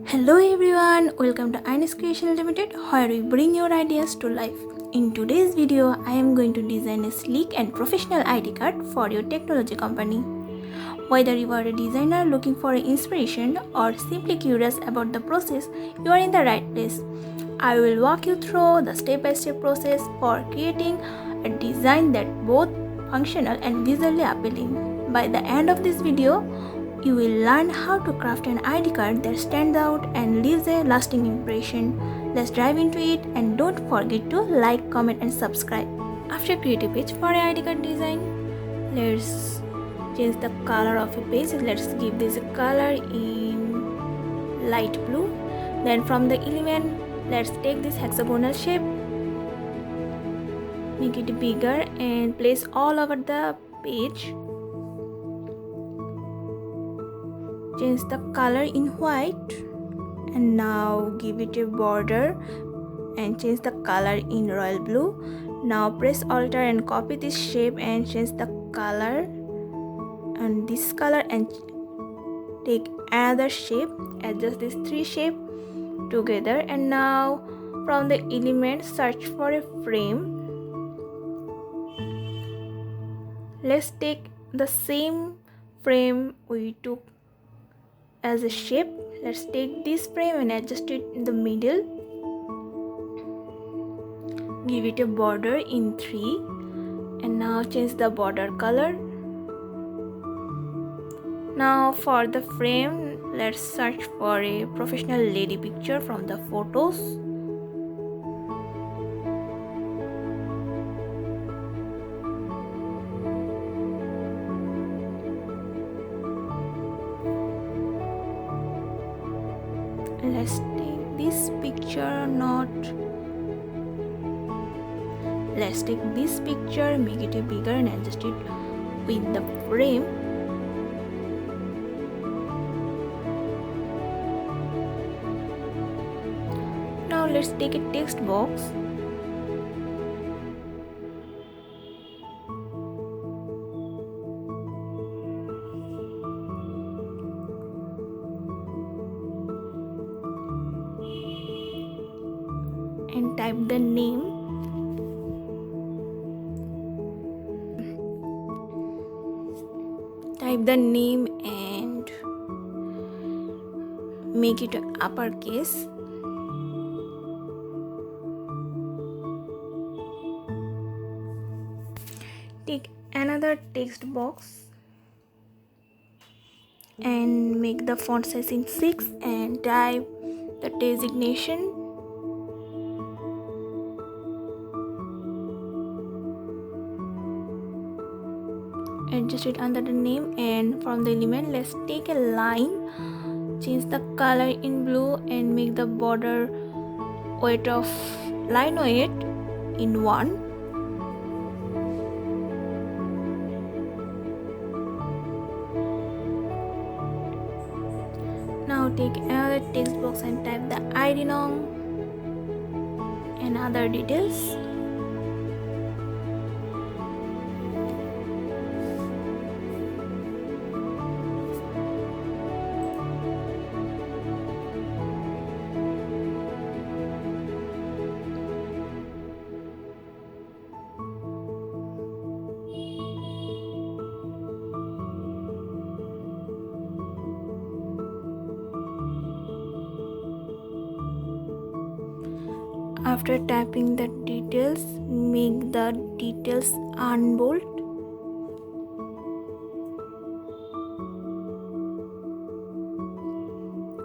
Hello everyone, welcome to Ines Creation Limited, where we bring your ideas to life. In today's video, I am going to design a sleek and professional ID card for your technology company. Whether you are a designer looking for inspiration or simply curious about the process, you are in the right place. I will walk you through the step-by-step process for creating a design that both functional and visually appealing. By the end of this video, you will learn how to craft an ID card that stands out and leaves a lasting impression. Let's dive into it, and don't forget to like, comment and subscribe. After create a page for a ID card design, let's change the color of a page. Let's give this a color in light blue. Then from the element, let's take this hexagonal shape, make it bigger and place all over the page. Change the color in white and now give it a border and change the color in royal blue. Now press Alt and copy this shape and change the color and this color and take another shape. Adjust these three shapes together and now from the element search for a frame. Let's take the same frame we took as a shape. Let's take this frame and adjust it in the middle. Give it a border in 3 and now change the border color. Now for the frame, let's search for a professional lady picture from the photos. Let's take this picture, let's take this picture, make it bigger and adjust it with the frame. Now let's take a text box and type the name. Type the name and make it uppercase. Take another text box and make the font size in 6 and type the designation. Adjust it under the name and from the element let's take a line, change the color in blue and make the border weight of line weight in 1. Now take another text box and type the ID nom and other details. After typing the details, make the details unbold.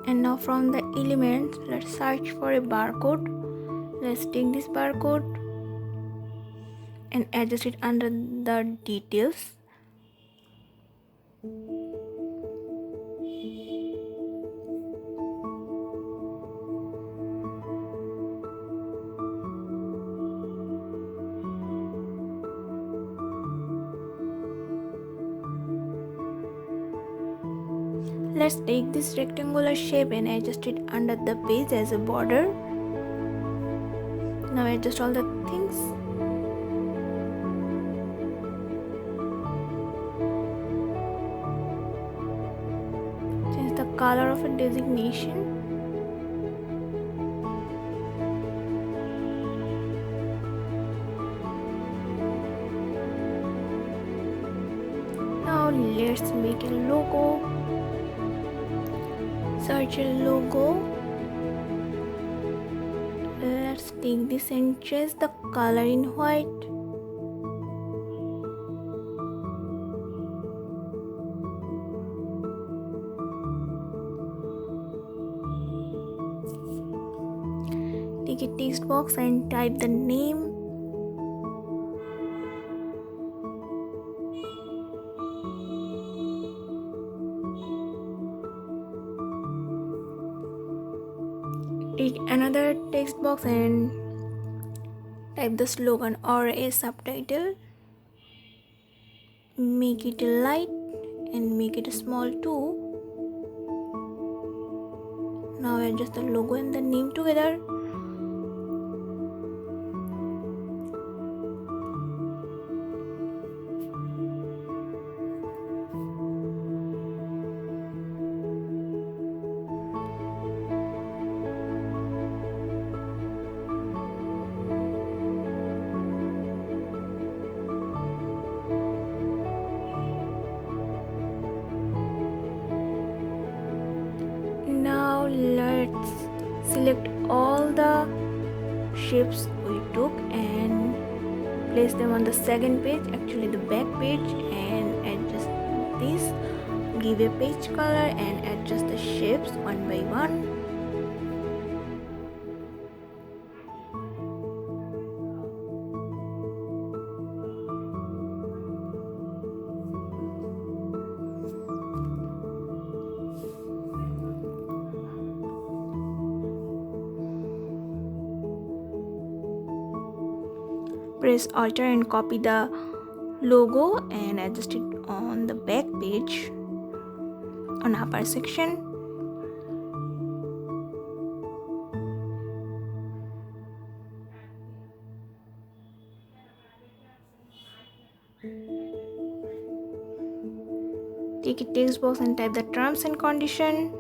And now from the element, let's search for a barcode. Let's take this barcode and adjust it under the details. Let's take this rectangular shape and adjust it under the page as a border. Now adjust all the things. Change the color of a designation. let's make a logo. Search a logo. Let's take this and change the color in white. Take a text box and type the name. Take another text box and type the slogan or a subtitle. Make it light and make it small too. Now adjust the logo and the name together. Now let's select all the shapes we took and place them on the second page, actually the back page, and adjust this. Give a page color and adjust the shapes one by one. Press Alt and copy the logo and adjust it on the back page on upper section. Take a text box and type the terms and condition.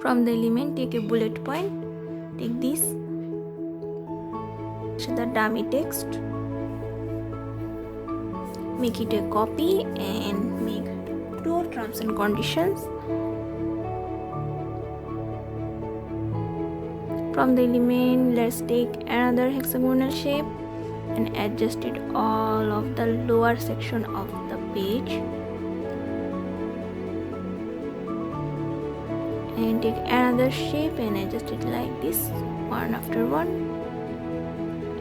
From the element, take a bullet point. Take this, the dummy text, make it a copy and make two terms and conditions. From the element, let's take another hexagonal shape and adjust it all of the lower section of the page. And take another shape and adjust it like this, one after one.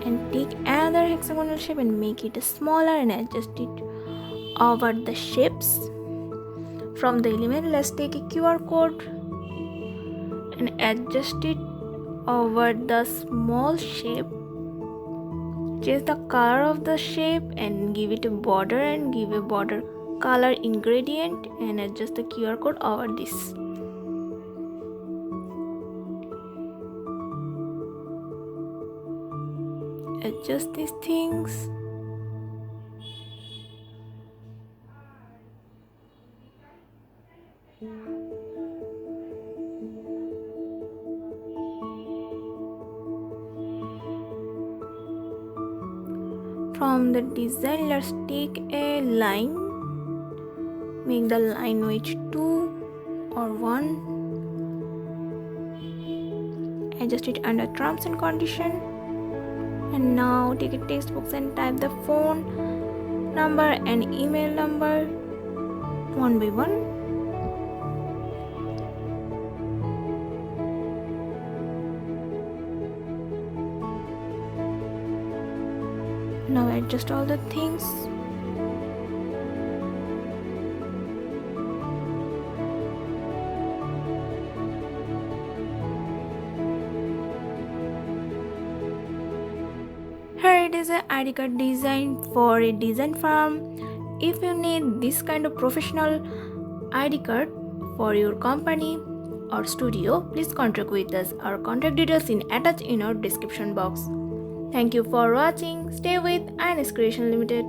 And take another hexagonal shape and make it smaller and adjust it over the shapes. From the element, let's take a QR code and adjust it over the small shape. Change the color of the shape and give it a border and give a border color ingredient and adjust the QR code over this. Adjust these things. From the design, let's take a line. Make the line width 2 or 1. Adjust it under terms and condition. And now take a text box and type the phone number and email number one by one. Now adjust all the things. Here it is an ID card design for a design firm. If you need this kind of professional ID card for your company or studio, please contact with us. Our contact details is attached in our description box. Thank you for watching. Stay with Ines Creation Limited.